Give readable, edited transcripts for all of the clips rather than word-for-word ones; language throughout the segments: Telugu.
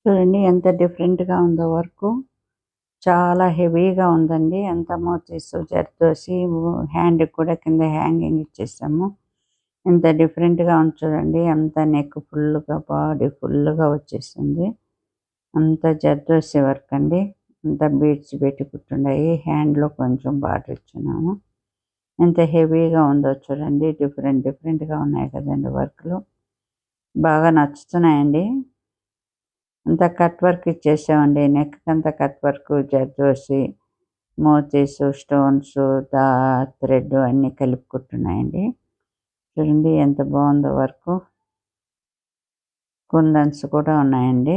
చూడండి ఎంత డిఫరెంట్‌గా ఉందో వర్కు. చాలా హెవీగా ఉందండి. అంతా మోతీసు, జర్దోసి హ్యాండ్‌కి కూడా కింద హ్యాంగింగ్ ఇచ్చేసాము. ఎంత డిఫరెంట్‌గా ఉంది చూడండి. అంత నెక్ ఫుల్‌గా, బాడీ ఫుల్‌గా వచ్చేసింది. అంతా జర్దోసి వర్క్ అండి. అంతా బీడ్స్ పెట్టి కుట్టుండాయి. హ్యాండ్‌లో కొంచెం బార్డర్ ఇచ్చున్నాము. ఎంత హెవీగా ఉందో చూడండి. డిఫరెంట్‌గా ఉన్నాయి కదండీ వర్కులు. బాగా నచ్చుతున్నాయండి. అంతా కట్ వర్క్ ఇచ్చేసామండి. నెక్‌కంతా కట్ వర్క్, జర్దోసి, మోతీసు, స్టోన్సు, థ్రెడ్ అన్నీ కలిపి కుట్టున్నాయండి. చూడండి ఎంత బాగుందో వర్కు. కుందన్స్ కూడా ఉన్నాయండి.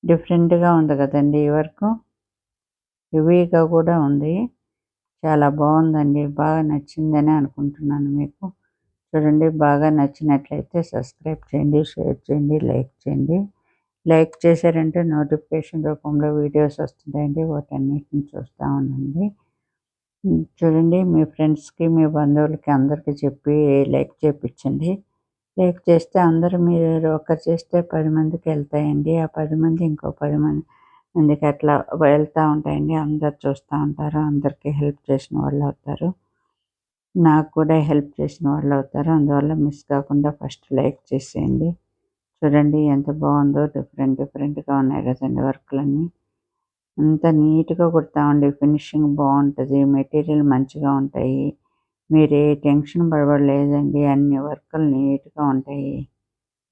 డిఫరెంట్‌గా ఉంది కదండీ ఈ వర్కు. హెవీగా కూడా ఉంది. చాలా బాగుందండి. బాగా నచ్చిందనే అనుకుంటున్నాను మీకు. చూడండి బాగా నచ్చినట్లయితే సబ్స్క్రైబ్ చేయండి, షేర్ చేయండి, లైక్ చేయండి. లైక్ చేశారంటే నోటిఫికేషన్ రూపంలో వీడియోస్ వస్తుంటాయండి. వాటన్నిటిని చూస్తూ ఉండండి. చూడండి మీ ఫ్రెండ్స్‌కి, మీ బంధువులకి అందరికీ చెప్పి లైక్ చేపించండి. లైక్ చేస్తే అందరూ మీరు ఒకరు చేస్తే 10 మందికి వెళ్తాయండి. ఆ 10 మంది ఇంకో 10 మందికి అట్లా వెళ్తూ ఉంటాయండి. అందరూ చూస్తూ ఉంటారు. అందరికీ హెల్ప్ చేసిన వాళ్ళు అవుతారు. నాకు కూడా హెల్ప్ చేసిన వాళ్ళు అవుతారు. అందువల్ల మిస్ కాకుండా ఫస్ట్ లైక్ చేసేయండి. చూడండి ఎంత బాగుందో. డిఫరెంట్‌గా ఉన్నాయి కదండీ వర్కులన్నీ. అంతా నీట్‌గా కుడతామండి. ఫినిషింగ్ బాగుంటుంది. మెటీరియల్ మంచిగా ఉంటాయి. మీరు ఏ టెన్షన్ పడలేదండి. అన్ని వర్కులు నీట్‌గా ఉంటాయి.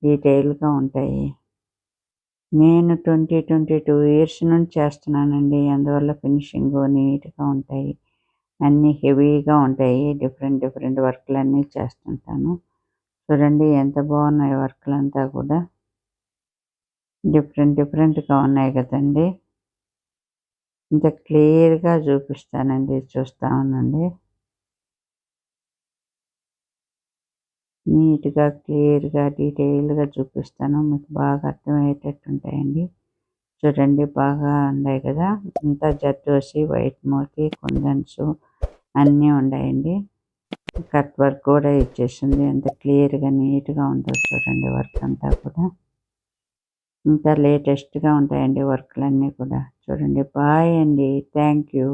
డీటెయిల్‌గా ఉంటాయి. నేను 22 ఇయర్స్ నుంచి చేస్తున్నానండి. అందువల్ల ఫినిషింగ్ నీట్‌గా ఉంటాయి. అన్నీ హెవీగా ఉంటాయి. డిఫరెంట్ వర్కులన్నీ చేస్తుంటాను. చూడండి ఎంత బాగున్నాయి వర్కులంతా కూడా. డిఫరెంట్‌గా ఉన్నాయి కదండీ. ఇంత క్లియర్‌గా చూపిస్తానండి. చూస్తా ఉండండి. నీట్‌గా, క్లియర్‌గా, డీటెయిల్‌గా చూపిస్తాను. మీకు బాగా అర్థమయ్యేటట్టు ఉంటాయండి. చూడండి బాగా ఉన్నాయి కదా. అంతా జర్దోసి, వైట్ మోతీ, కుందన్స్ అన్నీ ఉన్నాయండి. కట్ వర్క్ కూడా ఇచ్చేసింది. ఎంత క్లియర్‌గా, నీట్‌గా ఉందో చూడండి వర్క్ అంతా కూడా. ఇంత లేటెస్ట్‌గా ఉంటాయండి వర్కులన్నీ కూడా. చూడండి. బాయ్ అండి. Thank you.